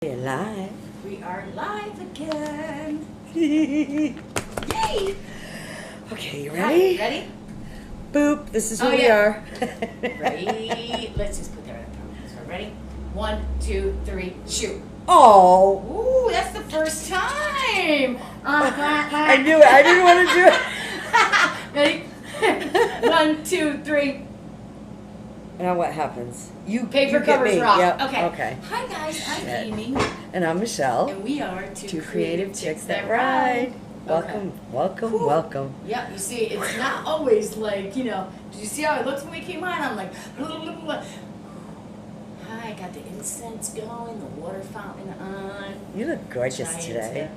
We're live. We are live again. Yay! Okay, you ready? Hi, ready? Boop. This is who we are. Ready? Let's just put that right there. So ready? 1, 2, 3, shoot. Oh. Ooh, that's the first time. I knew it. I didn't want to do it. Ready? 1, 2, 3. Now what happens? Paper you covers get me. rock. Yep. Okay. Okay. Hi guys, I'm Shit. Amy. And I'm Michelle. And we are Two creative chicks that ride. Welcome, welcome, Whew. welcome. Yeah, you see, it's not always like, you know, did you see how it looked when we came on? I'm like, blah, blah, blah. Hi, got the incense going, the water fountain on. You look gorgeous Giant today.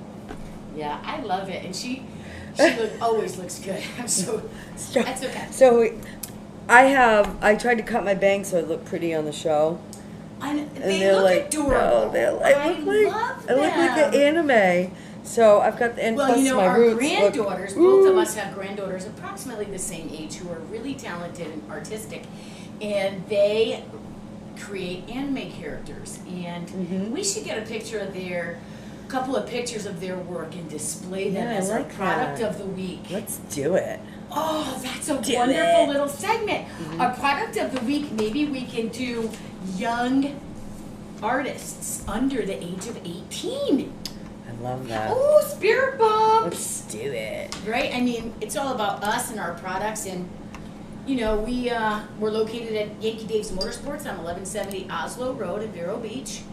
Yeah, I love it. And she always looks good. I'm so, that's okay. So I tried to cut my bangs so I look pretty on the show. They look adorable. No, they're like, I love them. I look like an anime. So I've got the and well, plus you know, my our roots granddaughters, look, both of us have granddaughters approximately the same age who are really talented and artistic. And they create anime characters. And we should get a couple of pictures of their work and display them as our product of the week. Let's do it. Oh, that's a wonderful little segment. Our product of the week, maybe we can do young artists under the age of 18. I love that. Oh, spirit bumps. Let's do it. Right? I mean, it's all about us and our products. And, you know, we're located at Yankee Dave's Motorsports on 1170 Oslo Road in Vero Beach.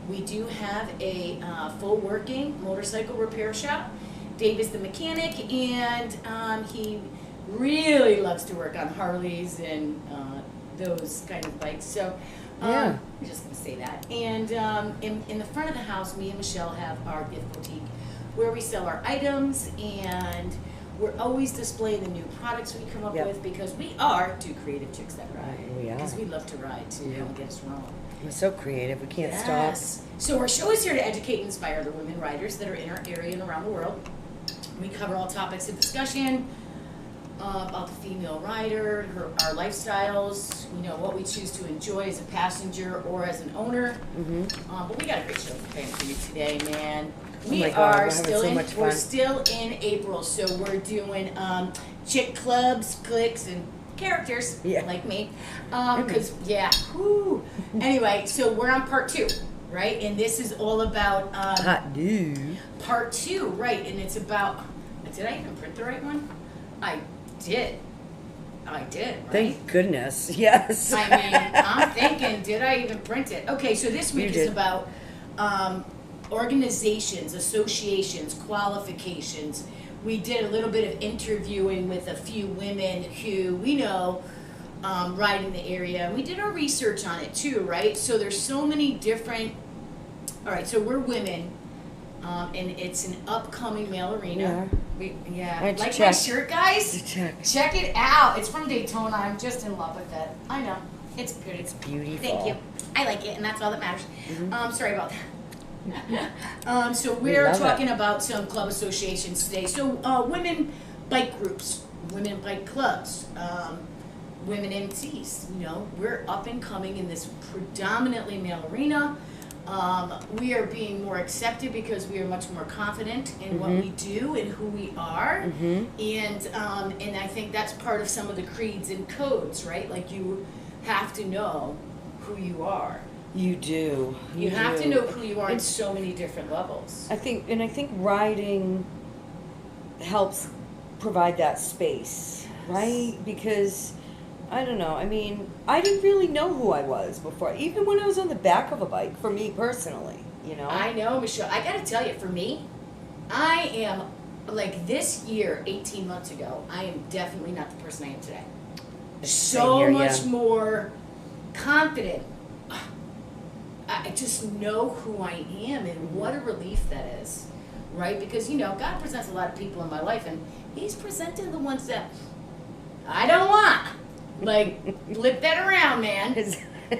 We do have a full working motorcycle repair shop. Dave is the mechanic, and he really loves to work on Harleys and those kind of bikes. So I'm just going to say that. And in the front of the house, me and Michelle have our gift boutique where we sell our items, and we're always displaying the new products we come up with because we are two creative chicks that ride. We are. Because we love to ride too, don't get us wrong. We're so creative. We can't stop. So our show is here to educate and inspire the women riders that are in our area and around the world. We cover all topics of discussion about the female rider, our lifestyles, you know, what we choose to enjoy as a passenger or as an owner. But we got a great show prepared for you today, man. We're still in April, so we're doing chick clubs, cliques, and characters like me. Anyway, so we're on part 2, right? And this is all about part 2, right? And it's about. Did I even print the right one? I did, right? Thank goodness, yes. I mean, I'm thinking, did I even print it? Okay, so this week is about organizations, associations, qualifications. We did a little bit of interviewing with a few women who we know ride in the area. And we did our research on it too, right? So there's so many different, all right, so we're women. And it's an upcoming male arena. Like my shirt, guys? Check it out. It's from Daytona. I'm just in love with it. I know. It's pretty. It's beautiful. Thank you. I like it, and that's all that matters. Sorry about that. So we're talking about some club associations today. So women bike groups, women bike clubs, women MCs. You know, we're up and coming in this predominantly male arena. We are being more accepted because we are much more confident in what we do and who we are, and I think that's part of some of the creeds and codes, right? Like you have to know who you are. You do. You have to know who you are in so many different levels. I think riding helps provide that space, right? Because I don't know. I mean, I didn't really know who I was before, even when I was on the back of a bike, for me personally, you know? I know, Michelle. I got to tell you, for me, I am, like this year, 18 months ago, I am definitely not the person I am today. So much more confident. I just know who I am, and what a relief that is, right? Because, you know, God presents a lot of people in my life, and He's presenting the ones that I don't want. Like, flip that around, man.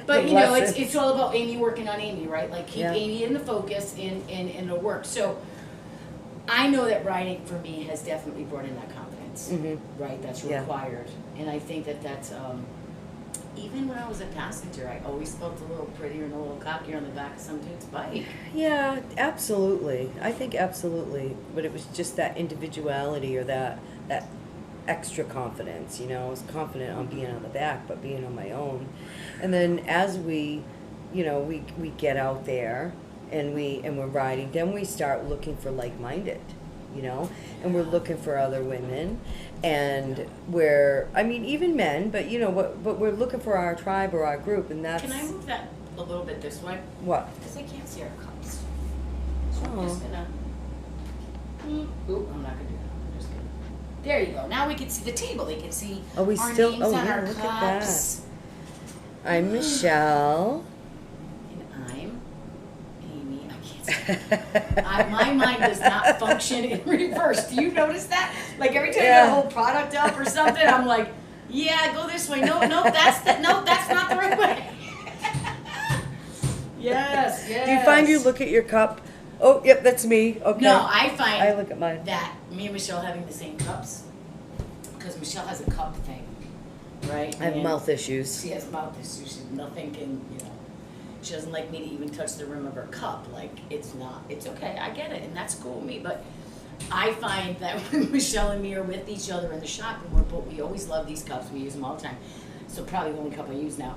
But, you know, it's all about Amy working on Amy, right? Like, keep Amy in the focus in the work. So, I know that riding, for me, has definitely brought in that confidence, right? That's required. And I think that that's even when I was a passenger, I always felt a little prettier and a little cockier on the back of some dude's bike. Yeah, absolutely. I think absolutely. But it was just that individuality or that extra confidence, you know. I was confident on being on the back, but being on my own. And then as we, you know, we get out there and we're riding, then we start looking for like-minded, you know, and we're looking for other women, and I mean, even men, but you know, but we're looking for our tribe or our group, and that's. Can I move that a little bit this way? What? Because I can't see our cups. So I'm just gonna. Oop, I'm not gonna do that. I'm just gonna. There you go. Now we can see the table. They can see Oh, we our still. names Oh, on yeah. our Look cups. at that. I'm Michelle. And I'm Amy. I can't see. My mind does not function in reverse. Do you notice that? Like every time I get a whole product up or something, I'm like, yeah, go this way. No, that's not the right way. Yes. Do you find you look at your cup? Oh, yep, that's me. Okay. No, I find I look at mine. that me and Michelle having the same cups, because Michelle has a cup thing, right? I have mouth issues. She has mouth issues. Nothing can, you know. She doesn't like me to even touch the rim of her cup. Like, it's okay. I get it, and that's cool with me. But I find that when Michelle and me are with each other in the shop, and we always love these cups. We use them all the time. So probably the only cup I use now.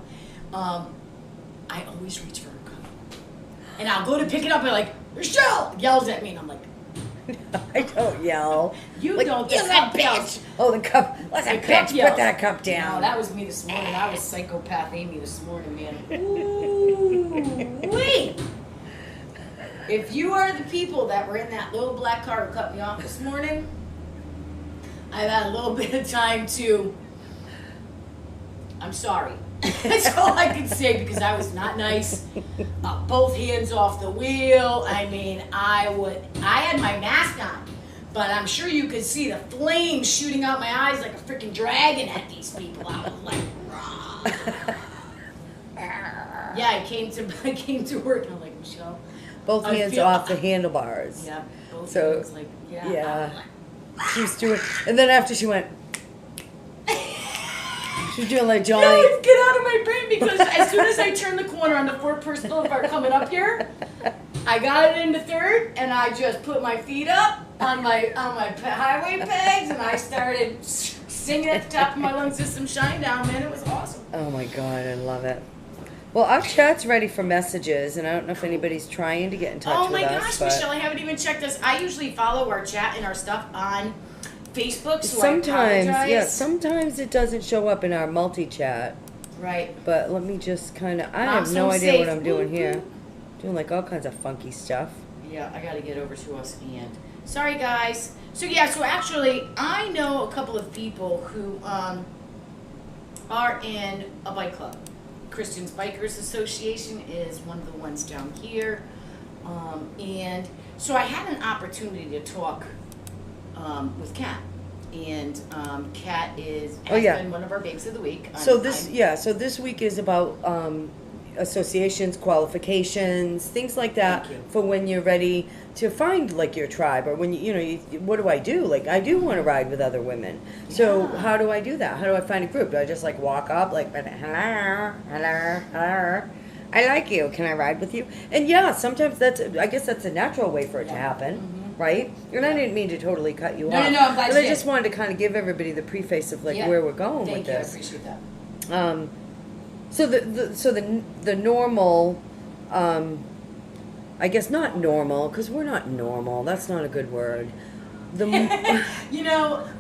I always reach for her cup, and I'll go to pick it up, and like Michelle yells at me, and I'm like, I don't yell. You like, don't. The "You cup bitch!" yells. Oh, the cup. What's The that cup bitch? yells. Put that cup down. No, that was me this morning. I was psychopath Amy this morning, man. Ooh, wait. If you are the people that were in that little black car who cut me off this morning, I've had a little bit of time to. I'm sorry. That's all I can say, because I was not nice. Both hands off the wheel. I mean, I had my mask on, but I'm sure you could see the flames shooting out my eyes like a freaking dragon at these people. I was like, rah. Yeah, I came to work and I'm like, Michelle. Both hands off the handlebars. Yeah, both So, hands, like, yeah. Yeah. She was doing, and then after she went, she was doing like Johnny. No, get out of my brain, because as soon as I turned the corner on the 4-person boulevard coming up here, I got it into third, and I just put my feet up on my highway pegs, and I started singing at the top of my lungs, "System Shine Down," man. It was awesome. Oh my God, I love it. Well, our chat's ready for messages, and I don't know if anybody's trying to get in touch with us. Oh my gosh, Michelle, I haven't even checked this. I usually follow our chat and our stuff on Facebook, so sometimes, I apologize. yeah, sometimes it doesn't show up in our multi-chat. Right. But let me just kind of, I Mom's have no home idea safe. what I'm doing Woo, here. woo. Doing like all kinds of funky stuff. Yeah, I got to get over to us, and sorry guys. So yeah, so actually I know a couple of people who are in a bike club. Christians Bikers Association is one of the ones down here, and so I had an opportunity to talk with Kat, and Kat has been one of our babes of the week. So this week is about associations, qualifications, things like that for when you're ready to find like your tribe, or when you what do I do? Like, I do want to ride with other women. So how do I do that? How do I find a group? Do I just like walk up like, hello, I like you, can I ride with you? And yeah, sometimes I guess that's a natural way for it to happen, right? And I didn't mean to totally cut you off. No, I'm glad but I just wanted to kind of give everybody the preface of like where we're going with this. Thank you, I appreciate that. So the normal, I guess not normal, because we're not normal. That's not a good word. My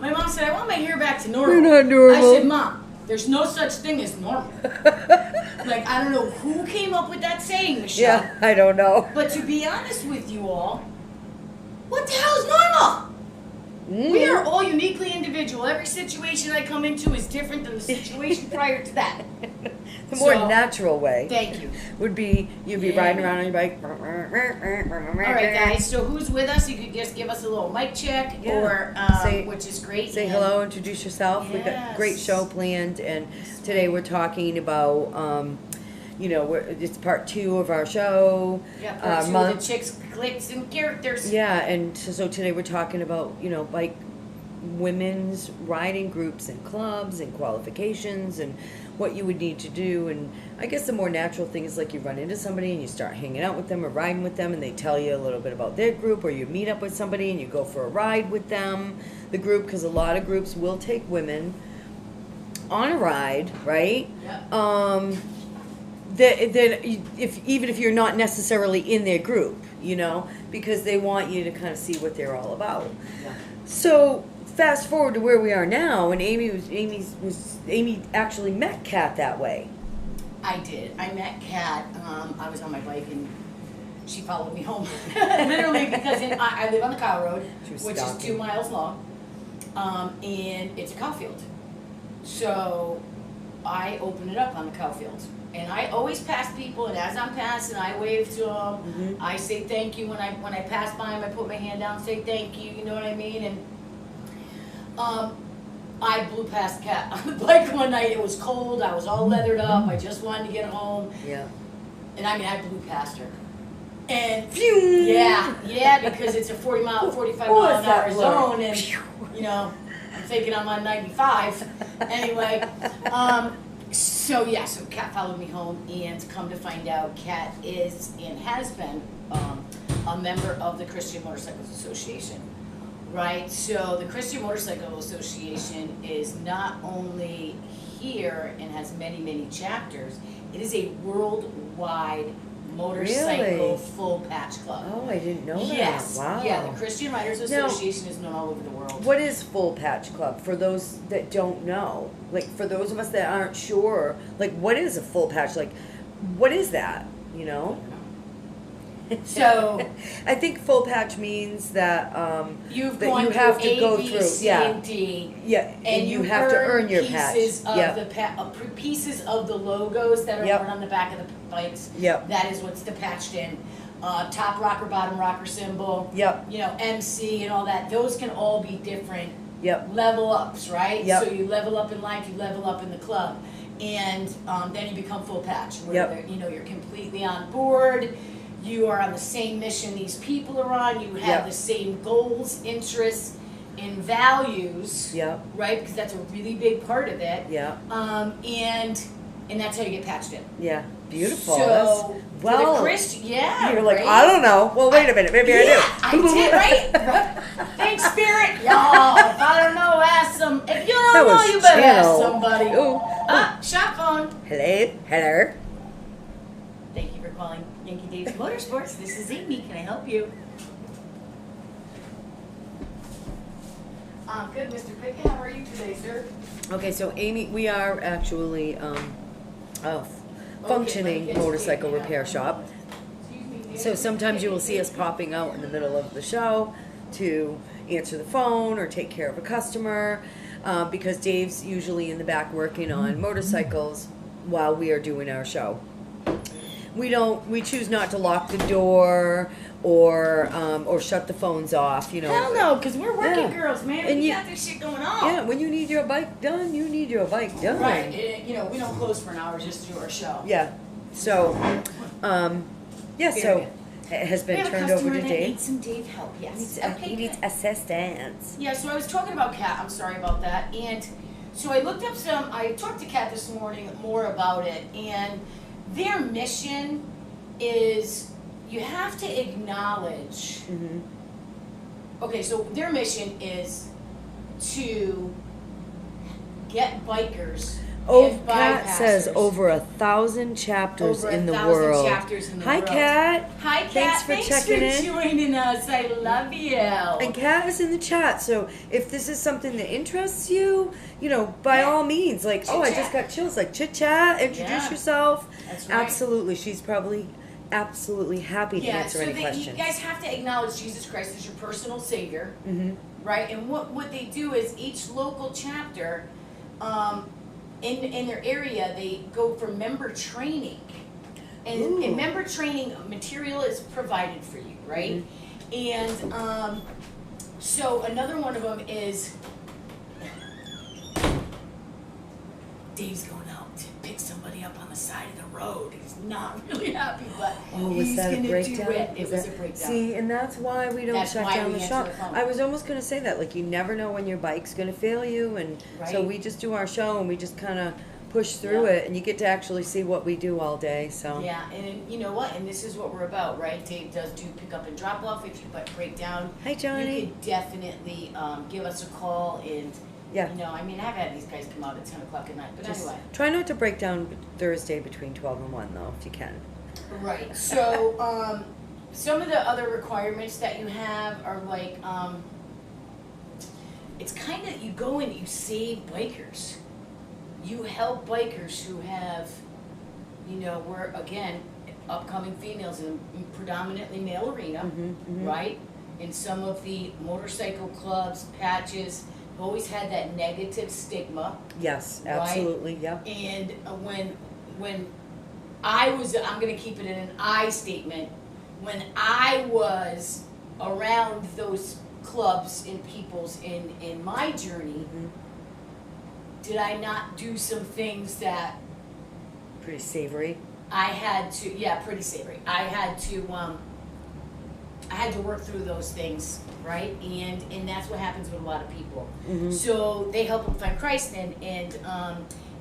mom said, I want my hair back to normal. We're not normal. I said, Mom, there's no such thing as normal. Like, I don't know who came up with that saying, Michelle. Yeah, I don't know. But to be honest with you all, what the hell is normal? We are all uniquely individual. Every situation I come into is different than the situation prior to that. The more natural way. Thank you. Would be you'd be riding around on your bike. All right, guys. So who's with us? You could just give us a little mic check, or which is great. Say hello, introduce yourself. We've got a great show planned, and today we're talking about. It's part 2 of our show. Yeah, part 2 of the chicks, clicks, and characters. Yeah, and so today we're talking about, women's riding groups and clubs and qualifications and what you would need to do. And I guess the more natural thing is like you run into somebody and you start hanging out with them or riding with them, and they tell you a little bit about their group, or you meet up with somebody and you go for a ride with them, the group, because a lot of groups will take women on a ride, right? Yep. That even if you're not necessarily in their group, you know, because they want you to kind of see what they're all about. Yeah. So fast forward to where we are now, and Amy actually met Kat that way. I did. I met Kat. I was on my bike and she followed me home, literally, because I live on the cow road, which is 2 miles long, and it's a cow field. So I open it up on the cow field. And I always pass people, and as I'm passing, I wave to them. Mm-hmm. I say thank you when I pass by them. I put my hand down, and say thank you. You know what I mean? And I blew past Kat on the bike one night. It was cold. I was all leathered up. I just wanted to get home. Yeah. And I mean, I blew past her. And Phew. yeah, because it's a 45 mile an hour zone, and you know, I'm thinking I'm on 95. Anyway. So Kat followed me home, and come to find out, Kat is and has been a member of the Christian Motorcycles Association, right? So the Christian Motorcycle Association is not only here and has many, many chapters, it is a worldwide motorcycle full patch club. Oh, I didn't know that. Yes. Wow. Yeah, the Christian Riders Association is known all over the world. What is full patch club for those that don't know? Like for those of us that aren't sure, like what is a full patch? Like what is that? You know? So I think full patch means that you've that gone you have through to go A, B, through C, and D. Yeah, And you have to earn your patch. pieces of Yep. the pieces of the logos that are Yep. worn on the back of the bikes. Yep. That is what's patched in. Top rocker, bottom rocker symbol. Yep. You know, MC and all that. Those can all be different Yep. level ups, right? Yep. So you level up in life, you level up in the club, and then you become full patch, where Yep. you know you're completely on board. You are on the same mission these people are on. You have Yep. the same goals, interests, and values. Yep. Right, because that's a really big part of it. Yeah. And that's how you get patched in. Yeah. Beautiful. So That's- for the Christian, yeah. You're like, right? I don't know. Well, wait a minute. Maybe I do. I did, right? Thanks, Spirit. Y'all, if I don't know, ask some. If you don't That know, was you better channel. ask somebody. Ooh. Shop phone. Hello. Thank you for calling Yankee Dave's Motorsports. This is Amy. Can I help you? Good, Mr. Pickett. How are you today, sir? Okay, so Amy, we are actually functioning motorcycle repair shop. So sometimes you will see us popping out in the middle of the show to answer the phone or take care of a customer, because Dave's usually in the back working on motorcycles while we are doing our show. We choose not to lock the door or shut the phones off, you know. Hell no, because we're working Yeah. girls, man. And We you- got this shit going on. Yeah, when you need your bike done, you need your bike done. Right. You know, we don't close for an hour just to do our show. Yeah. So, so it has We been have a turned over customer to that Dave. needs some Dave help, yes. He needs good. assistance. Yeah, so I was talking about Kat, I'm sorry about that, and so I looked up I talked to Kat this morning more about it, and their mission is, you have to acknowledge, Mm-hmm. okay, so their mission is to get bikers, give Kat says bypassers. over 1,000 chapters Over in the 1,000 world. chapters in the Hi, world. Kat. Hi, Kat. Thanks for checking in. joining us. I love you. And Kat is in the chat, so if this is something that interests you, you know, by all means, like, I Chit-chat. just got chills, like chit chat, introduce Yeah. yourself. That's right. Absolutely, she's probably absolutely happy to answer any you questions. guys have to acknowledge Jesus Christ as your personal Savior, Mm-hmm. right? And what they do is each local chapter, in their area, they go for member training, Ooh. and member training material is provided for you, right? Mm-hmm. And so another one of them is Dave's going out to pick somebody up on the side of the road. He's not really happy, but was he's that a going to do breakdown? it. It was a breakdown. See, and that's why we don't That's shut why down we the answer shop. the phone. I was almost going to say that, like, you never know when your bike's going to fail you, and so Right. we just do our show and we just kind of push through Yeah. it, and you get to actually see what we do all day. So Yeah, and you know what? And this is what we're about, right? Dave does do pick up and drop off. If you break down, Hi, Johnny. you could definitely give us a call. And Yeah. you know, I mean, I've had these guys come out at 10 o'clock at night, but just anyway. try not to break down Thursday between 12 and 1, though, if you can. Right. So some of the other requirements that you have are like it's kind of, you go and you save bikers. You help bikers who have, you know, we're, again, upcoming females in a predominantly male arena, right? In some of the motorcycle clubs, patches, always had that negative stigma. Yes, Right? absolutely. Yep. And when I was, I'm going to keep it in an I statement, when I was around those clubs and peoples in my journey, did I not do some things that Pretty savory. I had to, yeah, pretty savory. I had to work through those things, right? And that's what happens with a lot of people. So they help them find Christ, and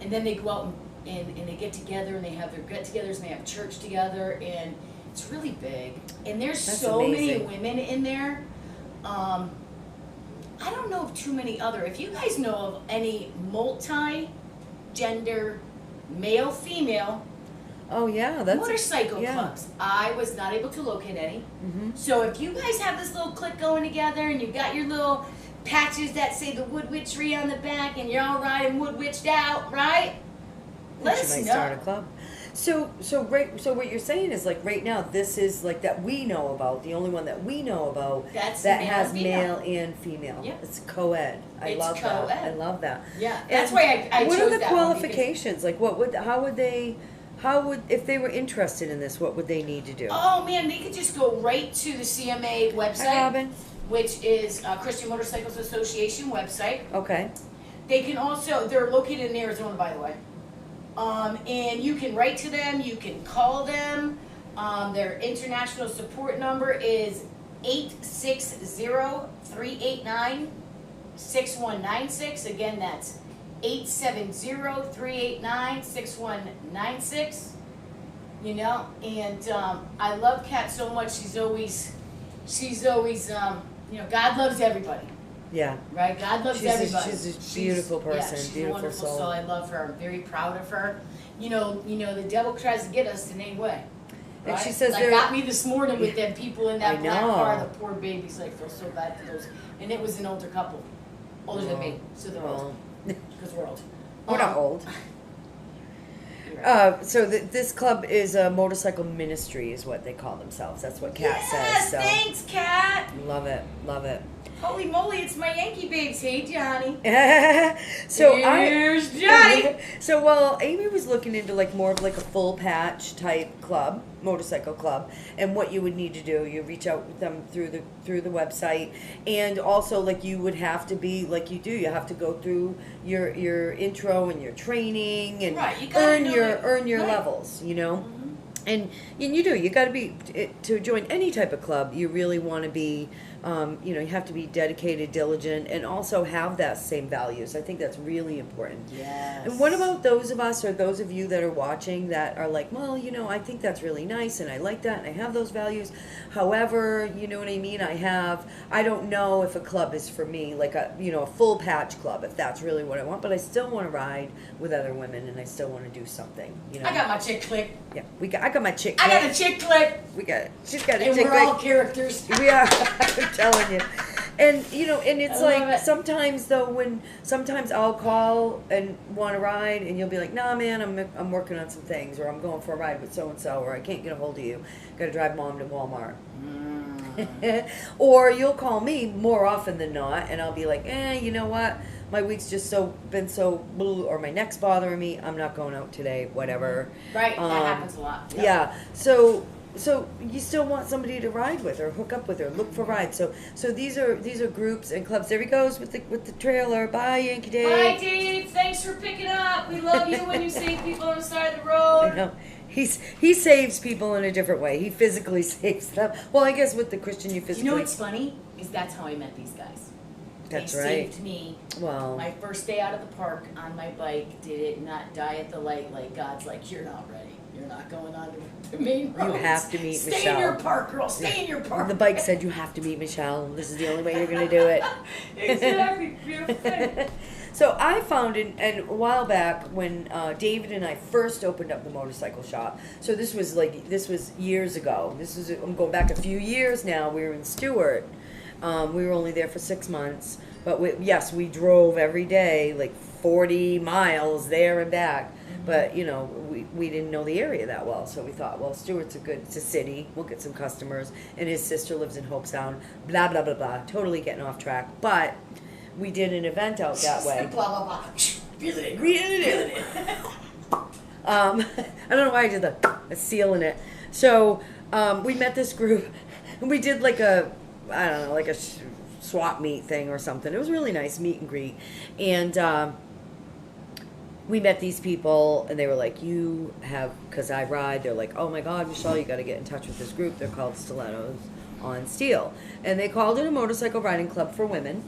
then they go out and they get together and they have their get-togethers and they have church together, and it's really big. And there's That's so many amazing. women in there. I don't know of too many other. If you guys know of any multi-gender, male, female Oh, yeah. That's motorcycle yeah. clubs, I was not able to locate any. So if you guys have this little clique going together and you've got your little patches that say the Wood Witchery on the back and you're all riding Wood Witched out, right? Let You us might know. start a club. So what you're saying is, like, right now, this is like that we know about, the only one that we know about That's that male has and female. male and female. Yeah. It's co-ed. I It's love that. co-ed. I love that. Yeah, that's And why I what chose are the that one, because- qualifications? Like, how would, if they were interested in this, what would they need to do? Oh man, they could just go right to the CMA website, Hi, Robin. which is Christian Motorcycles Association website. Okay. They can also, they're located in Arizona, by the way. And you can write to them, you can call them. Their international support number is 860-389-6196. Again, that's 870-389-6196. You know, and I love Kat so much. She's always, you know, God loves everybody. Yeah. Right? God loves everybody. She's a beautiful person, she's beautiful a wonderful soul. soul. I love her. I'm very proud of her. You know, the devil tries to get us in any way. And Right? she says like there- got me this morning with them people in that I black know. car, the poor babies. I feel so bad for those. And it was an older couple, older than me, so they're old. Because we're old. We're not old. You're right. So this club is a motorcycle ministry, is what they call themselves. That's what Kat yes, says. So thanks, Kat. love it, love it. Holy moly, it's my Yankee babes. Hey, Johnny. So Here's Johnny. So while Amy was looking into like more of like a full patch type club, motorcycle club, and what you would need to do, you reach out with them through the website, and also like you would have to be like you do. You have to go through your intro and your training and Right, you gotta earn know your right. levels. You know. And you do. You got to be to join any type of club. You really want to be, you have to be dedicated, diligent, and also have that same values. I think that's really important. Yes. And what about those of us or those of you that are watching that are like, well, I think that's really nice and I like that and I have those values. However, you know what I mean? I don't know if a club is for me, like a full patch club, if that's really what I want, but I still want to ride with other women and I still want to do something. I got my chick click. Yeah, I got my chick. I got a chick click. We got it. She's got a And chick. we're all characters. We are. I'm telling you. And and it's I love like it. sometimes though, sometimes I'll call and want to ride, and you'll be like, "Nah, man, I'm working on some things, or I'm going for a ride with so and so, or I can't get a hold of you. Got to drive mom to Walmart." Or you'll call me more often than not, and I'll be like, you know what? My week's just been so blue, or my neck's bothering me. I'm not going out today. Whatever. Right, that happens a lot. Yep. Yeah. So so you still want somebody to ride with or hook up with or look for rides. So these are groups and clubs. There he goes with the trailer. Bye, Yankee Dave. Bye, Dave. Thanks for picking up. We love you when you save people on the side of the I road. know. He saves people in a different way. He physically saves them. Well, I guess with the Christian, you physically. You know what's funny is that's how I met these guys. That's they right. saved me. Well, My first day out of the park on my bike, did it not die at the light? Like God's like, you're not ready. You're not going on to the main roads. You have to meet Stay Michelle. in your park, girl. Stay in your park. The bike said you have to meet Michelle. This is the only way you're going to do it. Exactly. Beautiful thing. So I found and a while back when David and I first opened up the motorcycle shop. So this was years ago. I'm going back a few years now. We were in Stewart. We were only there for 6 months, but we drove every day, like 40 miles there and back. But we didn't know the area that well, so we thought, well, Stewart's it's a city. We'll get some customers, and his sister lives in Hopestown. Blah blah blah blah. Totally getting off track, but we did an event out that way. Blah blah blah. Feel it. I don't know why I did the seal in it. So we met this group, and we did like a swap meet thing or something. It was really nice, meet and greet, and we met these people, and they were like, because I ride, they're like, oh my God, Michelle, you got to get in touch with this group. They're called Stilettos on Steel, and they called it a motorcycle riding club for women.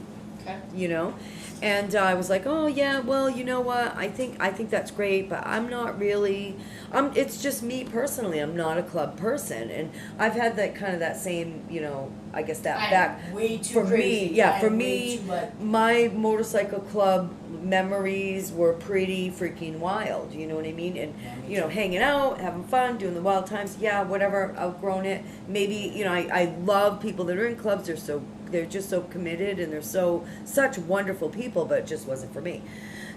Okay. And I was like, oh yeah, well, you know what? I think that's great, but I'm not really. It's just me personally. I'm not a club person, and I've had that same, I guess that back way too for crazy. me. Yeah, for me, my motorcycle club memories were pretty freaking wild. You know what I mean? And hanging out, having fun, doing the wild times. Yeah, whatever. Outgrown it. Maybe I love people that are in clubs. They're just so committed, and they're such wonderful people, but it just wasn't for me.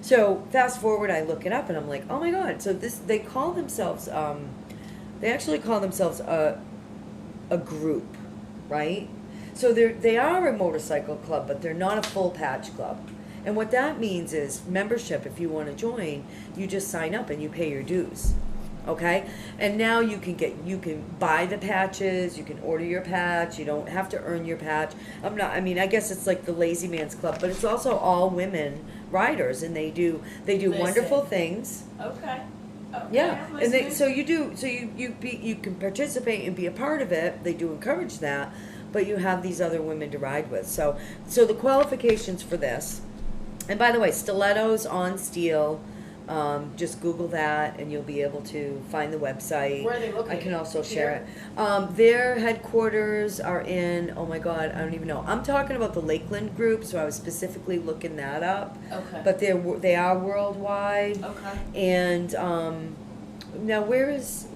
So fast forward, I look it up, and I'm like, oh my God. So they call themselves, they actually call themselves a group, right? So they are a motorcycle club, but they're not a full patch club. And what that means is membership. If you want to join, you just sign up and you pay your dues. Okay, and now you can buy the patches, you can order your patch, you don't have to earn your patch. I guess it's like the lazy man's club, but it's also all women riders, and they do wonderful things. Okay. Yeah, and you can participate and be a part of it. They do encourage that, but you have these other women to ride with. So the qualifications for this, and by the way, Stilettos on Steel. Just Google that, and you'll be able to find the website. Where are they located? I can also share it. Their headquarters are in, oh my God, I don't even know. I'm talking about the Lakeland group, so I was specifically looking that up. Okay. But they are worldwide. Okay. And now where's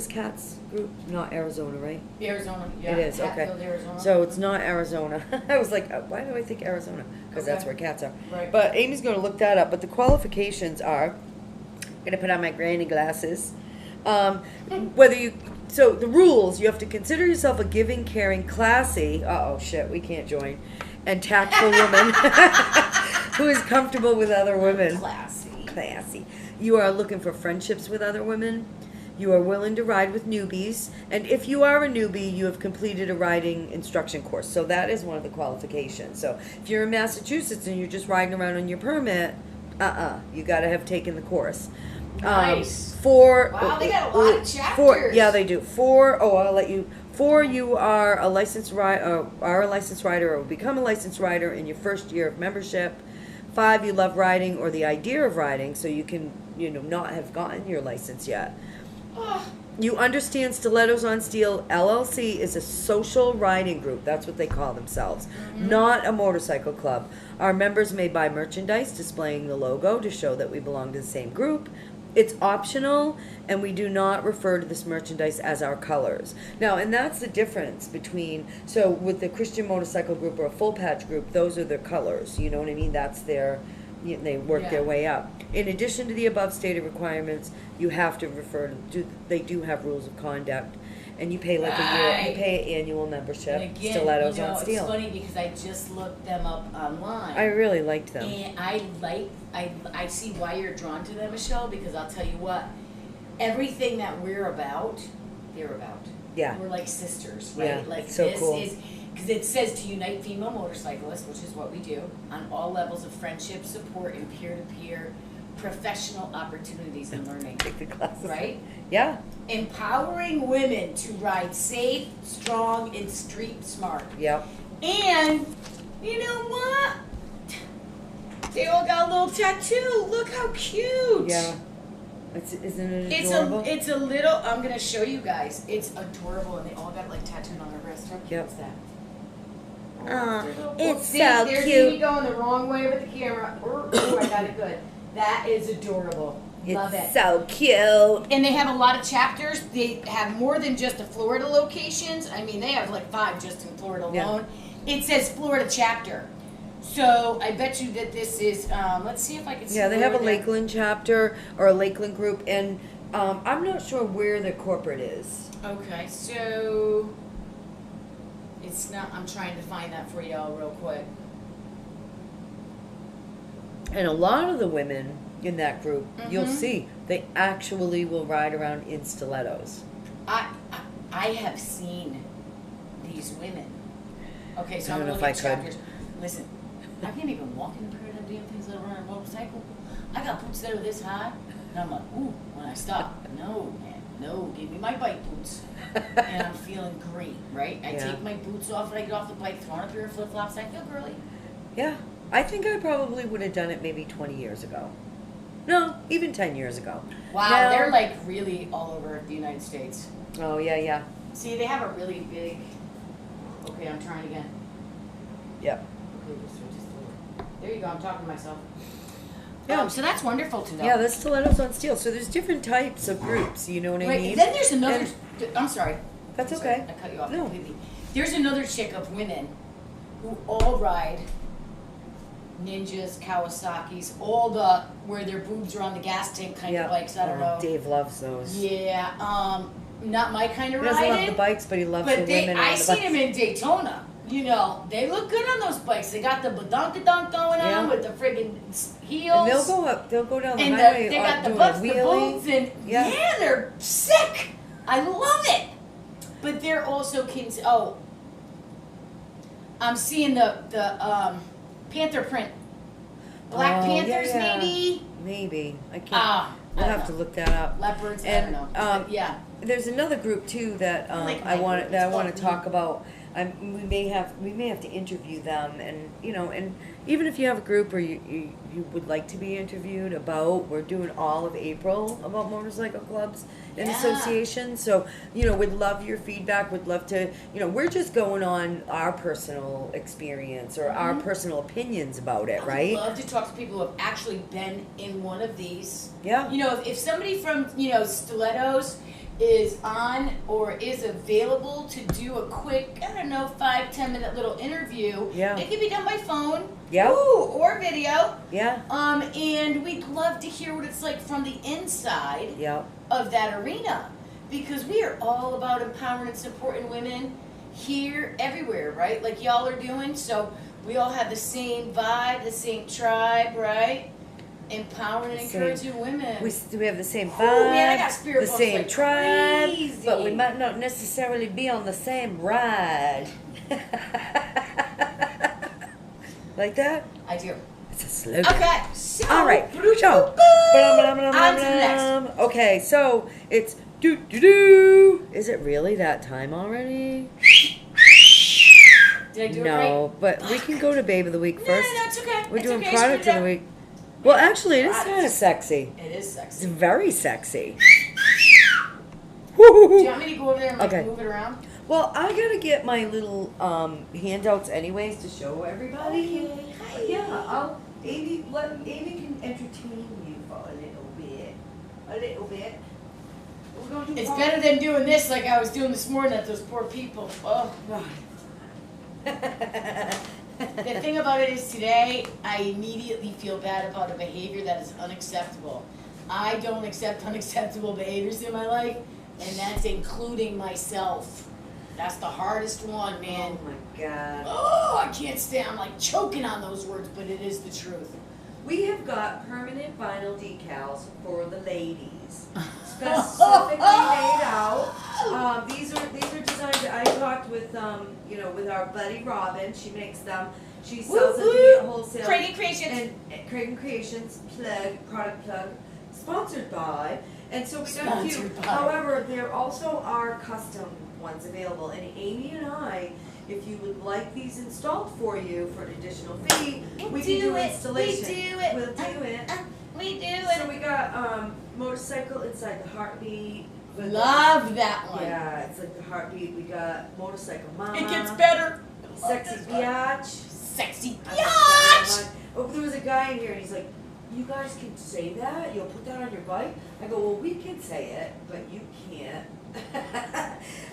Kat's group? Not Arizona, right? Arizona. Yeah. It is, okay. Hatfield, Arizona. So it's not Arizona. I was like, why do I think Arizona? Because that's where cats are. Right. But Amy's going to look that up. But the qualifications are, I'm going to put on my granny glasses. So the rules, you have to consider yourself a giving, caring, classy, we can't join, and tactful woman who is comfortable with other women. Classy. You are looking for friendships with other women. You are willing to ride with newbies, and if you are a newbie, you have completed a riding instruction course. So that is one of the qualifications. So if you're in Massachusetts and you're just riding around on your permit, you got to have taken the course. Nice. Wow, they got a lot of chapters. Yeah, they do. I'll let you. 4, you are a licensed rider, or will become a licensed rider in your first year of membership. 5, you love riding or the idea of riding, so you can, not have gotten your license yet. You understand Stilettos on Steel LLC is a social riding group. That's what they call themselves. Mm-hmm. Not a motorcycle club. Our members may buy merchandise displaying the logo to show that we belong to the same group. It's optional, and we do not refer to this merchandise as our colors. Now, and that's the difference between, so with the Christian motorcycle group or a full patch group, those are their colors. You know what I mean? That's their, they work their way up. In addition to the above stated requirements, you have to refer to, they do have rules of conduct, and you pay you pay an annual membership. And again, Stilettos on Steel. It's funny because I just looked them up online. I really liked them. And I see why you're drawn to them, Michelle, because I'll tell you what, everything that we're about, they're about. Yeah. We're like sisters, right? Yeah, Like so this cool. is because it says to unite female motorcyclists, which is what we do, on all levels of friendship, support, and peer-to-peer professional opportunities and learning. Take the classes. Right? Yeah. Empowering women to ride safe, strong, and street smart. Yep. And you know what? They all got a little tattoo. Look how cute. Yeah. Isn't it adorable? It's a little. I'm gonna show you guys. It's adorable, and they all got like tattooed on their wrist. How cute Yep. is that? It's See, so there's cute. me going the wrong way with the camera. Oh, I got it good. That is adorable. Love it. It's so cute. And they have a lot of chapters. They have more than just the Florida locations. I mean, they have like 5 just in Florida alone. Yeah. It says Florida chapter. So I bet you that this is, let's see if I can see. Yeah, they have a where Lakeland chapter or a Lakeland group, and I'm not sure where the corporate is. Okay, so it's not, I'm trying to find that for y'all real quick. And a lot of the women in that group, you'll Mhm. see, they actually will ride around in stilettos. I have seen these women. Okay, so I I'm don't know looking if at I could. chapters. Listen, I can't even walk in a pair of them damn things that are on a motorcycle. I got boots that are this high, and I'm like, ooh, when I stop, no, man, no, give me my bike boots. And I'm feeling great, right? I Yeah. take my boots off when I get off the bike, throw on a pair of flip-flops, I feel girly. Yeah, I think I probably would have done it maybe 20 years ago. No, even 10 years ago. Wow, Now- they're like really all over the United States. Oh, yeah, yeah. See, they have a really big, okay, I'm trying again. Yep. Okay, just a little. There you go, I'm talking to myself. Yeah. So that's wonderful to know. Yeah, there's stilettos on steel. So there's different types of groups, you know what I Right, mean? then there's another, And- I'm sorry. That's I'm sorry, okay. I cut you off No. completely. There's another chick of women who all ride Ninjas, Kawasaki's, all the, where their boobs are on the gas tank kind of bikes, I don't know. Dave loves those. Yeah, not my kind of He doesn't riding. love the bikes, but he loves the But they, women I on the seen bikes. them in Daytona. You know, they look good on those bikes. They got the badonkadonk going Yeah. on with the friggin' heels. And they'll go up. They'll go down the and highway they got the doing butts, a the wheelie. boobs, and Yeah. yeah, they're sick. I love it. But they're also kids. Oh, I'm seeing the panther print. Black Oh, Panthers, yeah. maybe. Maybe I can't. Ah, we'll I don't have to know. look that up. Leopards. I And, don't know. Yeah. There's another group too that like I my want group. that I It's want to called talk about. We may have to interview them, and and even if you have a group or you would like to be interviewed about, we're doing all of April about motorcycle clubs and Yeah. associations. So we'd love your feedback. We'd love to. We're just going on our personal experience or our personal opinions about it, I right? would love to talk to people who have actually been in one of these. Yeah. If somebody from, Stilettos is on or is available to do a quick, 5-10 minute little interview. Yeah. It can be done by phone. Yeah. Ooh, or video. Yeah. And we'd love to hear what it's like from the inside Yeah. of that arena. Because we are all about empowering and supporting women here, everywhere, right? Like y'all are doing. So we all have the same vibe, the same tribe, right? Empowering and Same. encouraging women. We have the same vibe, Oh, man, I got spirit the bumps same like tribe, crazy. but we might not necessarily be on the same ride. Like that? I do. It's a slogan. Okay, so All right. boop, So, boop, boop. On to the next. okay, so it's do. Is it really that time already? Did I do it right? No, but we can go to Babe of the Week No, first. no, it's okay. We're It's doing okay. Product Screw of it the up. Week. Well, actually, it is Product. kind of sexy. It is It's sexy. very sexy. Do you want me to go over there and Okay. move it around? Well, I gotta get my little handouts anyways to show everybody. Okay. Hi. Yeah, Amy can entertain you for a little bit. We're gonna do It's all- better than doing this like I was doing this morning at those poor people. Oh. The thing about it is today, I immediately feel bad about a behavior that is unacceptable. I don't accept unacceptable behaviors in my life, and that's including myself. That's the hardest one, man. Oh my God. Oh, I can't stand. I'm like choking on those words, but it is the truth. We have got permanent vinyl decals for the ladies, specifically made out These are designed. I talked with with our buddy Robin. She makes them. She sells them to me at wholesale. Creations. And Craig Creations product plug, sponsored by. And so we got a few. However, there also are custom ones available. And Amy and I, if you would like these installed for you for an additional fee, we can do installation. We'll do it. We do it. So we got motorcycle inside the heartbeat. Love that one. Yeah, it's like the heartbeat. We got motorcycle mama. It gets better. Sexy biatch. Sexy biatch. Oh, there was a guy in here and he's like, "You guys can say that? You'll put that on your bike?" I go, "Well, we can say it, but you can't."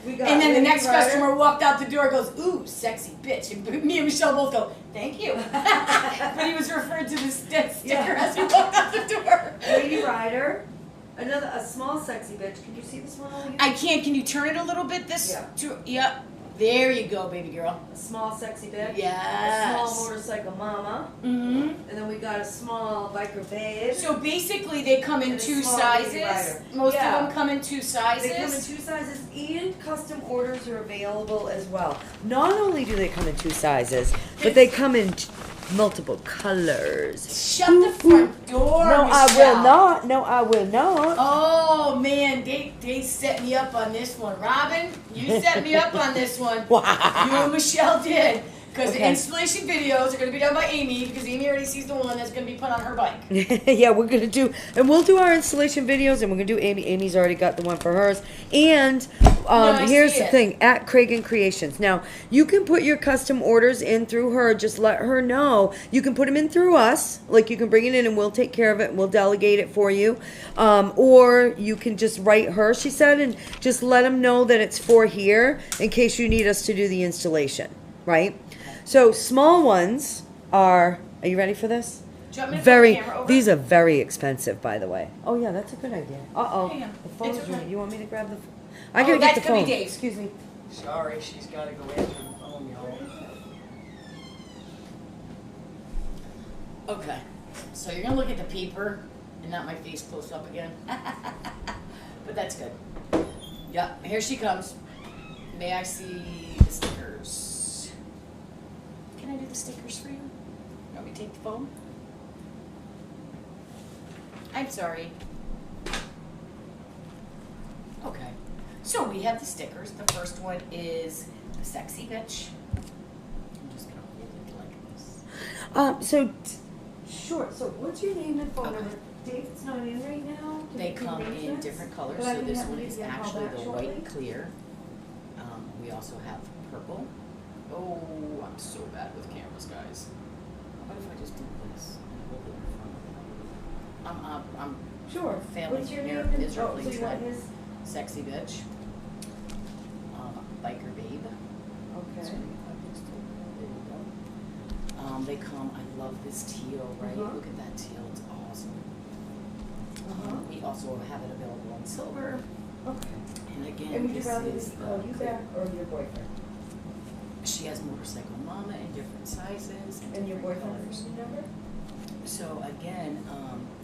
And then the next customer walked out the door and goes, "Ooh, sexy bitch." And me and Michelle both go, "Thank you." But he was referring to the sticker as he walked out the door. Lady Rider. A small sexy bitch. Can you see the small one? I can't. Can you turn it a little bit? Yep. There you go, baby girl. A small sexy bitch. Yes. A small motorcycle mama. Mm-hmm. And then we got a small biker babe. So basically, they come in two sizes. Most of them come in two sizes. They come in two sizes, and custom orders are available as well. Not only do they come in two sizes, but they come in multiple colors. Shut the front door, No, Michelle. I will not. No, I will not. Oh man, they set me up on this one. Robin, you set me up on this one. Wow. You and Michelle did. Because the Okay. installation videos are going to be done by Amy, because Amy already sees the one that's going to be put on her bike. Yeah, we're gonna do, and we'll do our installation videos, and we're gonna do Amy. Amy's already got the one for hers. And here's the thing: at Craig and Creations. Now you can put your custom orders in through her. Just let her know. You can put them in through us. Like you can bring it in, and we'll take care of it. And we'll delegate it for you. Or you can just write her. She said, and just let them know that it's for here in case you need us to do the installation. Right. So small ones are you ready for this? Do you want me to put the camera over? These are very expensive, by the way. Oh yeah, that's a good idea. Hang on. The phone's It's okay. ringing. You want me to grab the phone? I gotta get that's the gonna phone. be Dave. Excuse me. Sorry, she's got to go answer the phone, y'all. Okay. So you're going to look at the paper and not my face close up again. But that's good. Yep, here she comes. May I see the stickers? Can I do the stickers for you? You want me to take the phone? I'm sorry. Okay. So we have the stickers. The first one is the sexy bitch. I'm just going to hold it like this. Sure. So what's your name and phone Okay. number? Dave's not in right now. They come in different colors. So this one is actually the white clear. We also have purple. Oh, I'm so bad with cameras, guys. What if I just do this and hold it in front of me? I'm Sure. failing What's your here name? miserably So you want today. his? Sexy bitch. Biker babe. Okay. Sorry, if I just do that. There you go. They come. I love this teal, right? Look at that teal. It's awesome. We also have it available in silver. Okay. And again, And would you this rather is we call you clear. back or your boyfriend? She has motorcycle mama in different sizes And your different boyfriend's colors. number? So again,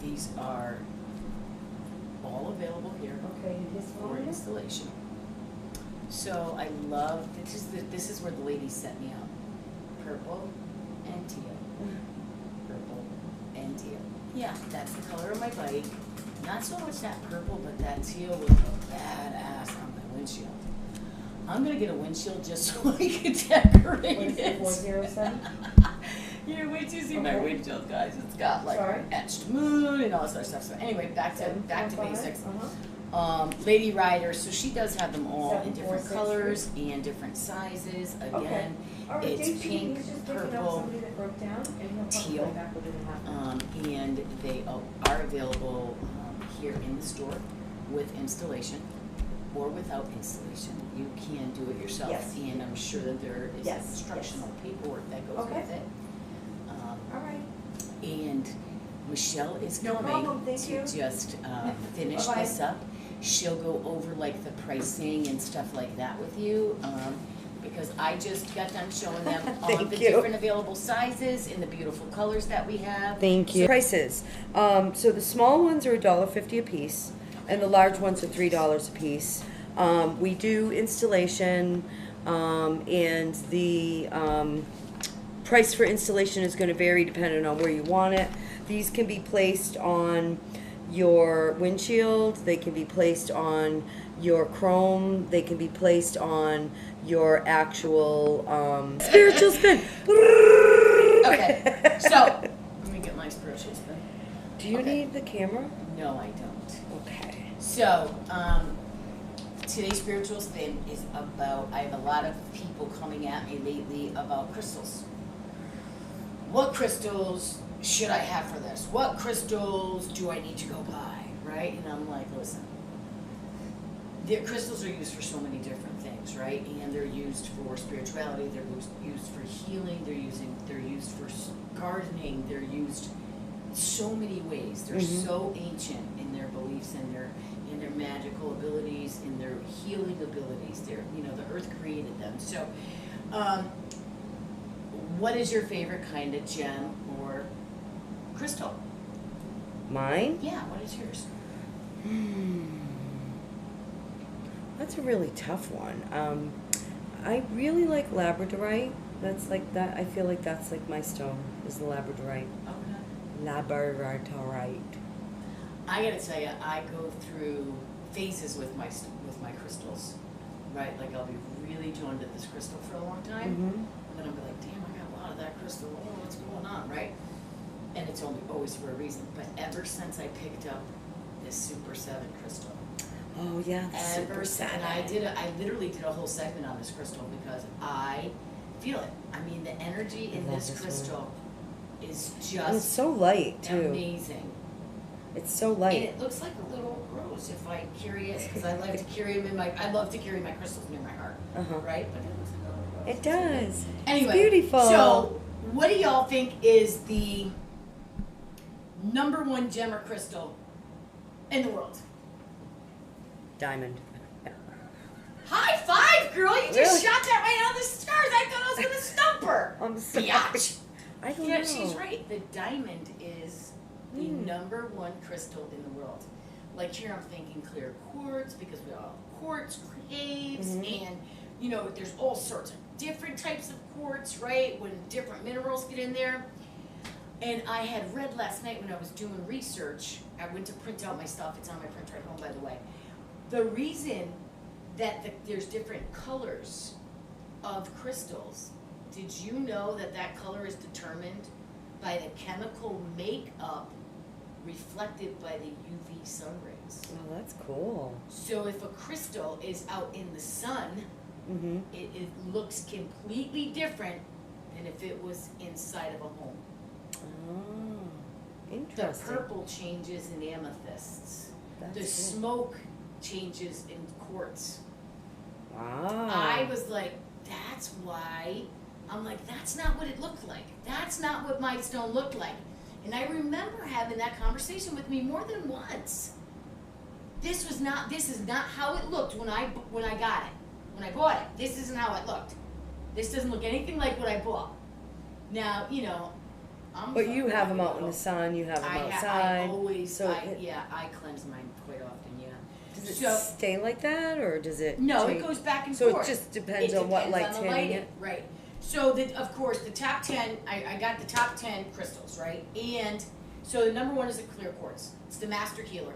these are all available here Okay, and his phone for number? installation. So I love this is where the ladies set me up. Purple and teal. Purple and teal. Yeah, that's the color of my bike. Not so much that purple, but that teal would look badass on my windshield. I'm gonna get a windshield just so I can decorate What is it, it. 407? Yeah, wait till you see my Okay. windshield, guys. It's got like Sorry? etched moon and all this other stuff. So anyway, back to 745? basics. Uh-huh. Lady Rider, so she does have them all in different 7463. colors and different sizes. Okay. Again, All right, it's Dave, pink, he's just picking up purple, somebody that broke down, and he'll probably teal. come back within a half hour. and they are available here in the store with installation or without installation. You can do it yourself, Yes. and I'm sure that there is Yes, instructional paperwork that goes Okay. with it. All right. And Michelle is No coming problem, thank to you. just finish Bye-bye. this up. She'll go over like the pricing and stuff like that with you, because I just got done showing them all Thank of the you. different available sizes and the beautiful colors that we have. Thank you. Prices. So the small ones are $1.50 a piece, and the large ones are $3 a piece. We do installation, and the price for installation is going to vary depending on where you want it. These can be placed on your windshield, they can be placed on your chrome, they can be placed on your actual spiritual spin. Okay, so let me get my spiritual spin. Do you Okay. need the camera? No, I don't. Okay. So, today's spiritual spin is about, I have a lot of people coming at me lately about crystals. What crystals should I have for this? What crystals do I need to go buy, right? And I'm like, listen, the crystals are used for so many different things, right? And they're used for spirituality, they're used for healing, they're used for gardening, they're used so many ways. They're so ancient in their beliefs and their magical abilities, in their healing abilities. They're, the earth created them. So, what is your favorite kind of gem or crystal? Mine? Yeah, what is yours? That's a really tough one. I really like labradorite. That's like that. I feel like that's like my stone is the labradorite. Okay. Labradorite. I gotta tell you, I go through phases with my crystals, right? Like I'll be really drawn to this crystal for a long time, and then I'll be like, damn, I got a lot of that crystal. Oh, what's going on, right? And it's always for a reason. But ever since I picked up this Super 7 crystal, Oh yeah, the Super and I literally did a whole segment on this crystal because I feel it. I mean, the energy in love this this crystal is And it's just so light too. amazing. It's so And light. it looks like a little rose if I carry it, because I like to carry them I love to carry my crystals near my heart, right? But it looks like a little rose. It does. Anyway, It's beautiful. So, what do y'all think is the #1 gem or crystal in the world? Diamond. High five, girl! You just Really? shot that right out of the stars. I thought I was gonna stump her. I'm sorry. Biatch. I don't Yeah, know. she's right. The diamond is the #1 crystal in the world. Like here, I'm thinking clear quartz because we all have quartz caves, and there's all sorts of different types of quartz, right? When different minerals get in there. And I had read last night when I was doing research. I went to print out my stuff. It's on my printer at home, by the way. The reason that there's different colors of crystals. Did you know that color is determined by the chemical makeup reflected by the UV sun rays? Oh, that's cool. So if a crystal is out in the sun, it looks completely different than if it was inside of a home. Oh, The interesting. purple changes in amethysts. That's The cool. smoke changes in quartz. Wow. I was like, that's why. I'm like, that's not what it looked like. That's not what my stone looked like. And I remember having that conversation with me more than once. This is not how it looked when I got it. When I bought it, this isn't how it looked. This doesn't look anything like what I bought. Now, But you have them out in the sun. You have them outside. I cleanse mine quite often, yeah. Does it stay like that, or does it? No, change? it goes back and So forth. it just depends on what light's on the hitting lighting, it. right? So of course the top 10. I got the top 10 crystals, right? And so the #1 is a clear quartz. It's the master healer.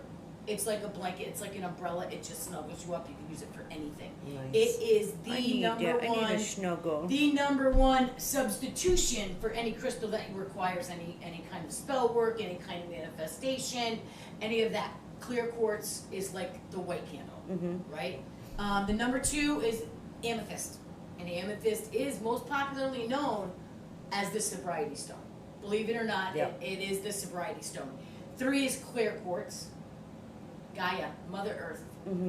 It's like a blanket. It's like an umbrella. It just snuggles you up. You can use it for anything. Nice. It is the I need a snuggle. the #1 substitution for any crystal that requires any kind of spell work, any kind of manifestation, any of that. Clear quartz is like the white candle, right? The #2 is amethyst, and amethyst is most popularly known as the sobriety stone. Believe it or not, Yep. it is the sobriety stone. 3 is clear quartz. Gaia, Mother Earth.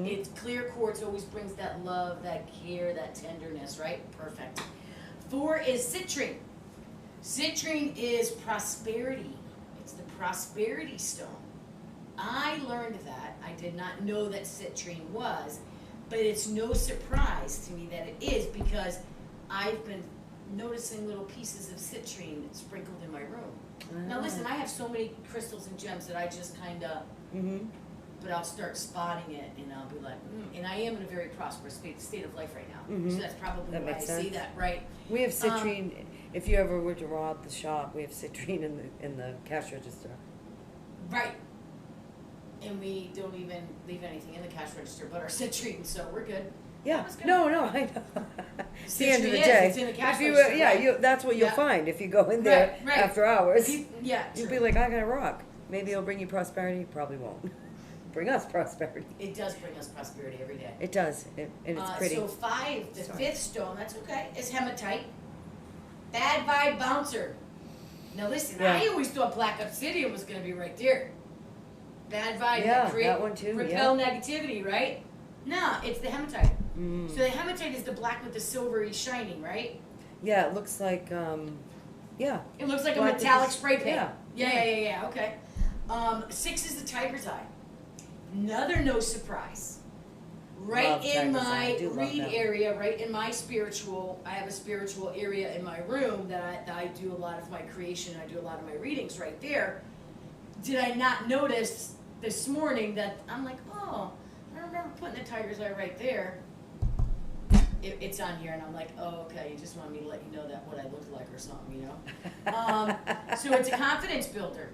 It's clear quartz always brings that love, that care, that tenderness, right? Perfect. 4 is citrine. Citrine is prosperity. It's the prosperity stone. I learned that. I did not know that citrine was, but it's no surprise to me that it is because I've been noticing little pieces of citrine sprinkled in my room. Now listen, I have so many crystals and gems that I just kind of but I'll start spotting it, and I'll be like, and I am in a very prosperous state of life right now. So that's probably That why I makes see sense. that, right? We have citrine. If you ever were to rob the shop, we have citrine in the cash register. Right. And we don't even leave anything in the cash register but our citrine, so we're good. Yeah. That was good. No, I know. It's the end of the Citrine day. it's in the cash If you, register, yeah, right. that's what you'll Yeah. find if you go in there Right. after hours. Yeah, You'll true. be like, I got a rock. Maybe it'll bring you prosperity. Probably won't. Bring us prosperity. It does bring us prosperity every day. It does, and it's pretty. So 5, the Sorry. 5th stone, that's okay, is hematite. Bad vibe bouncer. Now listen, Yeah. I always thought black obsidian was going to be right there. Bad vibe, Yeah, create, that one too, repel negativity, right? No, it's the hematite. Mm. So the hematite is the black with the silvery shining, right? Yeah, it looks like, yeah. It looks like a Black with metallic the- spray paint. yeah. Yeah, okay. 6 is the tiger's eye. Another no surprise. Right Love in tiger's eye. I my do love read that one. area, right in my spiritual, I have a spiritual area in my room that I do a lot of my creation, I do a lot of my readings right there. Did I not notice this morning that I'm like, oh, I remember putting the tiger's eye right there. It's on here, and I'm like, oh, okay, you just want me to let you know that what I look like or something, you know? So it's a confidence builder.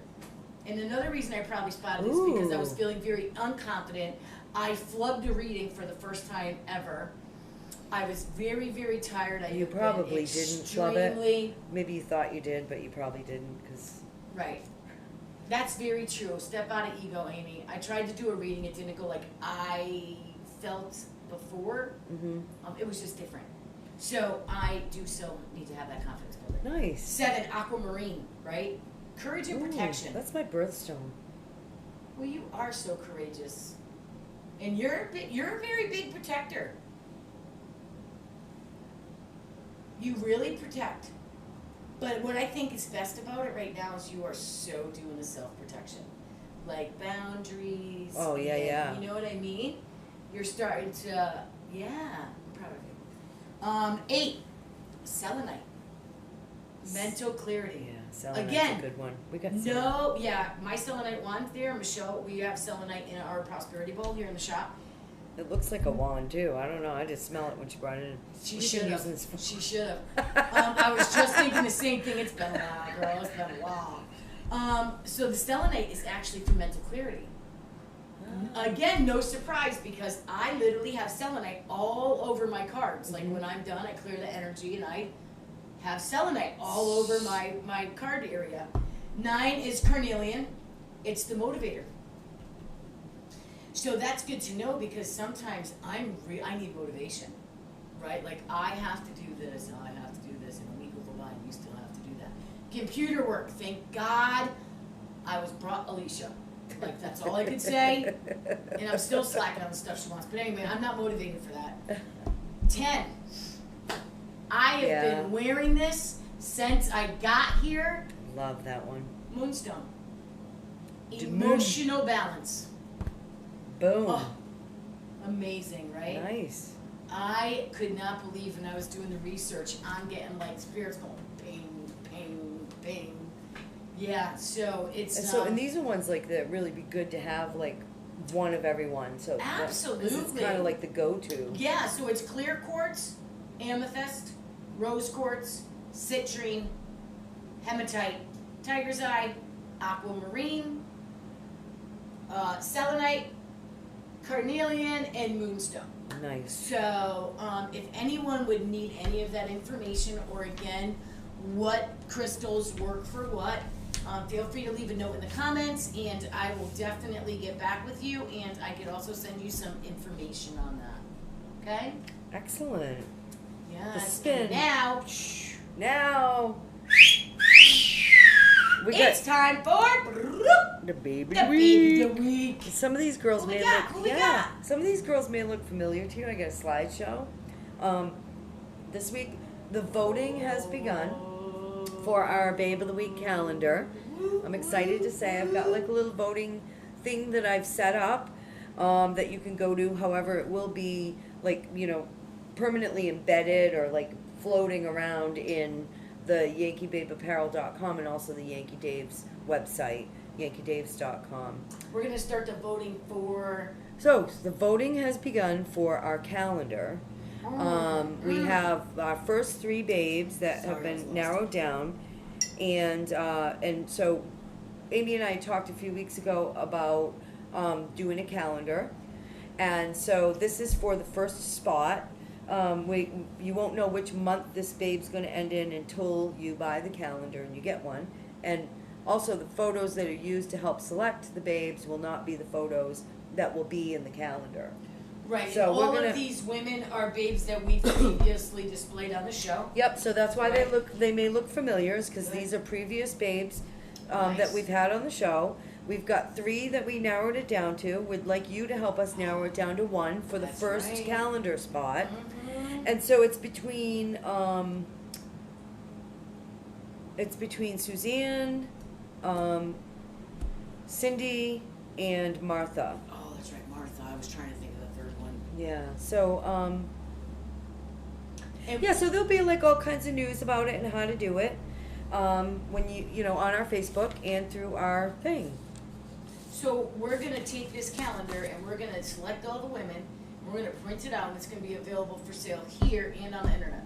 And another reason I probably spotted this because I was Ooh. feeling very unconfident. I flubbed a reading for the first time ever. I was very, very tired. You probably didn't flub it. extremely- Maybe you thought you did, but you probably didn't, because. Right. That's very true. Step out of ego, Amy. I tried to do a reading. It didn't go like I felt before. It was just different. So I do still need to have that confidence builder. Nice. 7, aquamarine, right? Courage and Ooh, protection. That's my birthstone. Well, you are so courageous. And you're a very big protector. You really protect. But what I think is best about it right now is you are so doing the self-protection. Like boundaries. Oh, yeah, and- yeah. You know what I mean? You're starting to, yeah, I'm proud of you. 8, selenite. Mental clarity. Yeah, selenite's Again, a good one. We got No, yeah, my selenite wand there, Michelle, we have selenite in our prosperity bowl here in the shop. It looks like a wand too. I don't know. I just smell it when she brought it in. She We've been should have. using this for- She should have. I was just thinking the same thing. It's been a while, girl. It's been a while. So the selenite is actually for mental clarity. Again, no surprise because I literally have selenite all over my cards. Like when I'm done, I clear the energy and I have selenite all over my card area. 9 is carnelian. It's the motivator. So that's good to know because sometimes I need motivation, right? Like I have to do this and I have to do this, and a week will go by and you still have to do that. Computer work. Thank God I was brought Alicia. Like that's all I could say, and I'm still slacking on the stuff she wants. But anyway, I'm not motivated for that. 10. I have been wearing this since I got here. Love that one. Moonstone. The Emotional balance. Boom. Oh, amazing, right? Nice. I could not believe when I was doing the research, I'm getting like spirits going ping, ping, ping. Yeah, so it's And these are ones like that really be good to have like one of every one. So Absolutely. This is kind of like the go-to. yeah, so it's clear quartz, amethyst, rose quartz, citrine, hematite, tiger's eye, aquamarine, selenite, carnelian, and moonstone. Nice. So, if anyone would need any of that information, or again, what crystals work for what, feel free to leave a note in the comments, and I will definitely get back with you, and I could also send you some information on that. Okay? Excellent. Yes. spin. And now, Now we it's got time for the baby the week. baby of the week. Some of these girls Who we may got? look Who we got? Some of these girls may look familiar to you. I got a slideshow. This week the voting has begun for our Babe of the Week calendar. I'm excited to say I've got like a little voting thing that I've set up that you can go to. However, it will be like, you know, permanently embedded or like floating around in the YankeeBabeApparel.com and also the Yankee Dave's website. yankeedaves.com. We're gonna start the voting for. So the voting has begun for our calendar. We have our first 3 babes that have Sorry, I was been lost. narrowed down, and so Amy and I talked a few weeks ago about doing a calendar, and so this is for the first spot. You won't know which month this babe's going to end in until you buy the calendar and you get one, and also the photos that are used to help select the babes will not be the photos that will be in the calendar. Right, So and we're all gonna- of these women are babes that we've previously displayed on the show. Yep, so that's why Right. they may look familiar, because Good. these are previous babes Nice. that we've had on the show. We've got 3 that we narrowed it down to. We'd like you to help us narrow it down to 1 for the That's first right. calendar spot. Mhm. And so it's between Suzanne, Cindy, and Martha. Oh, that's right, Martha. I was trying to think of the third one. Yeah. So And yeah, so there'll be like all kinds of news about it and how to do it. When you know, on our Facebook and through our thing. So we're gonna take this calendar and we're gonna select all the women. And we're gonna print it out and it's gonna be available for sale here and on the internet.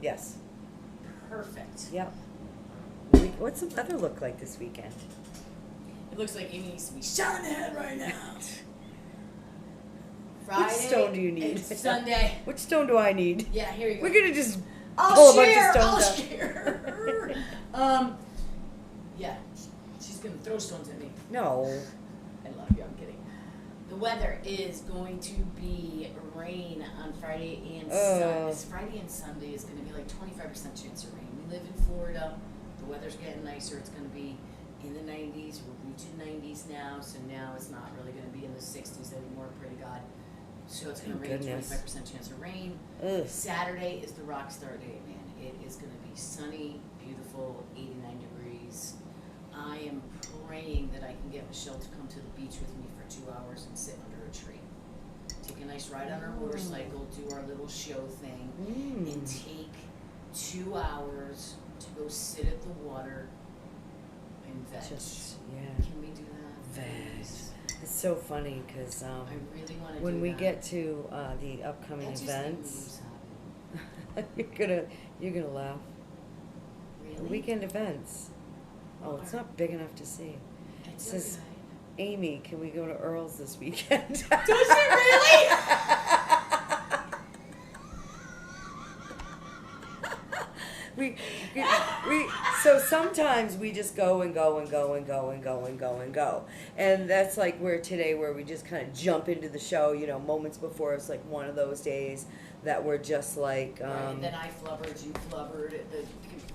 Yes. Perfect. Yep. What's the weather look like this weekend? It looks like Amy needs to be shot in the head right now. Friday. Which stone do you need? It's Sunday. Which stone do I need? Yeah, here you go. We're gonna just I'll pull share. a bunch I'll of stones share. Yeah, she's gonna throw stones at me. out. No. I love you. I'm kidding. The weather is going to be rain on Friday and Sunday. This Friday and Sunday is going to be like 25% chance of rain. We live in Florida. The weather's getting nicer. It's going to be in the 90s. We're reaching 90s now, so now it's not really going to be in the 60s anymore. Pray to God. So it's going to Thank rain. goodness. 25% chance of rain. Ugh. Saturday is the rock star day, man. It is going to be sunny, beautiful, 89 degrees. I am praying that I can get Michelle to come to the beach with me for 2 hours and sit under a tree. Take a nice ride on our motorcycle, do our little show thing, and take 2 hours to go sit at the water and veg. Yeah. Can we do that? Veg. please? It's so funny because I really want to do when we that. get to the upcoming That just made me events, sobbing. you're gonna laugh. Really? Weekend events. Oh, it's not big enough to see. It's says- okay. Amy, can we go to Earl's this weekend? Does it really? we so sometimes we just go and go and go and go and go and go and go, and that's like where today, where we just kind of jump into the show. You know, moments before, it's like one of those days that we're just like. Right, and then I flubbered, you flubbered, the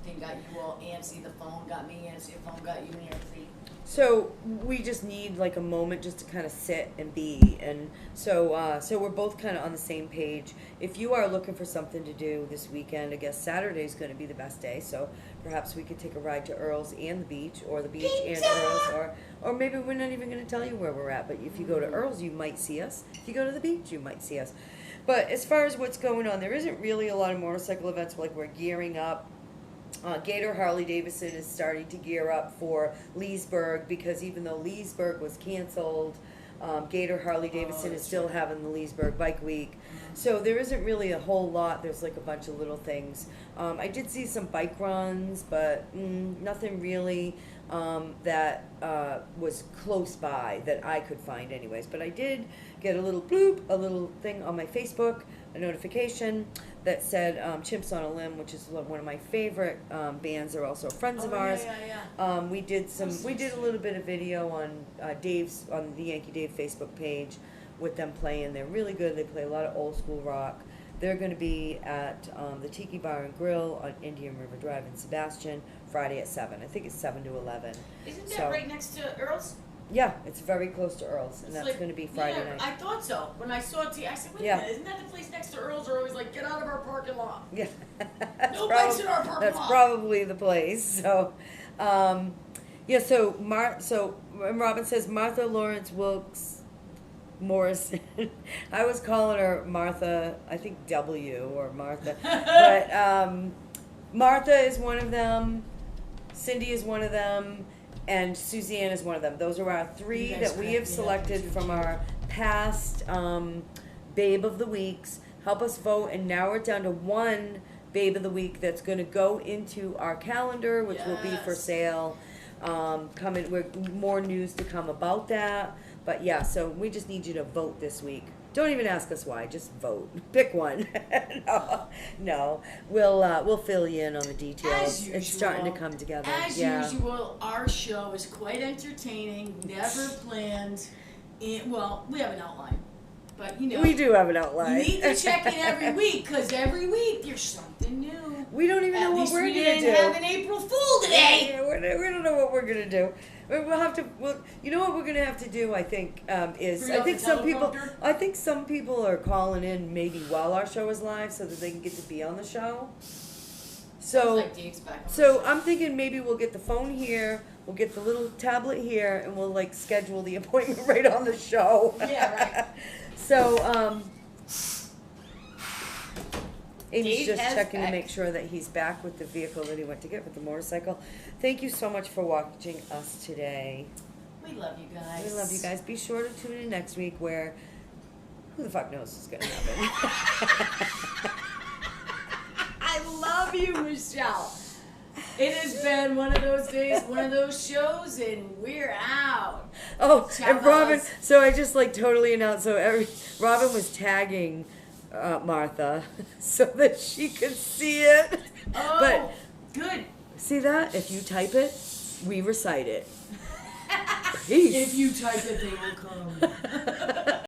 thing got you all antsy, the phone got me antsy, the phone got you antsy. So we just need like a moment just to kind of sit and be, and so we're both kind of on the same page. If you are looking for something to do this weekend, I guess Saturday is going to be the best day. So perhaps we could take a ride to Earl's and the beach, or the beach and Earl's, or maybe we're not even going to tell you where we're at. But if you go to Earl's, you might see us. If you go to the beach, you might see us. But as far as what's going on, there isn't really a lot of motorcycle events. Like, we're gearing up. Gator Harley Davidson is starting to gear up for Leesburg, because even though Leesburg was canceled, Gator Harley Davidson is still having the Leesburg Bike Week. So there isn't really a whole lot. There's like a bunch of little things. I did see some bike runs, but nothing really that was close by that I could find anyways. But I did get a little bloop, a little thing on my Facebook, a notification that said Chimps on a Limb, which is one of my favorite bands. They're also friends of ours. Yeah. We did a little bit of video on on the Yankee Dave Facebook page with them playing. They're really good. They play a lot of old school rock. They're going to be at the Tiki Bar and Grill on Indian River Drive in Sebastian Friday at 7. I think it's 7 to 11. Isn't that So- right next to Earl's? Yeah, it's very close to Earl's, and It's that's like- going to be Friday yeah, night. I thought so. When I saw it, I said, wait Yeah. a minute, isn't that the place next to Earl's? Or always like, get out of our parking lot. Yeah, No bikes in our parking that's lot. probably the place. So, yeah. So when Robin says Martha Lawrence Wilkes Morrison, I was calling her Martha. I think W or Martha, but Martha is one of them. Cindy is one of them, and Suzanne is one of them. Those are our You three guys that we crack have me up, selected you're from too our past Babe of the Weeks. Help us vote and narrow it down to one Babe of the Week that's going to go into our calendar, which will be for Yes. sale. Coming with more news to come about that. But yeah, so we just need you to vote this week. Don't even ask us why. Just vote. Pick one. no, we'll fill you in on the details. As usual, It's starting to come together. As yeah. usual, our show is quite entertaining, never planned. Well, we have an outline, but We do have an outline. You need to check in every week, because every week there's something new. We don't even know At what least we're we going to didn't do. have an April Fool today. Yeah, we don't know what we're gonna do. We'll have to. You know what we're gonna have to do? I think is Bring I out think the some people. teleprompter? I think some people are calling in maybe while our show is live so that they can get to be on the show. So Like Dave's back on so the I'm thinking maybe we'll get the phone here. We'll get the little tablet here, and we'll like schedule the appointment right on the show. Yeah, right. So Amy's Dave just has checking to back. make sure that he's back with the vehicle that he went to get with the motorcycle. Thank you so much for watching us today. We love you guys. We love you guys. Be sure to tune in next week where who the fuck knows what's going to happen. I love you, Michelle. It has been one of those days, one of those shows, and we're out. Oh, Ciao, and Robin, fellas. so I just like totally announced, so Robin was tagging Martha so that she could see it. Oh, But good. see that? If you type it, we recite it. Peace. If you type it, they will come.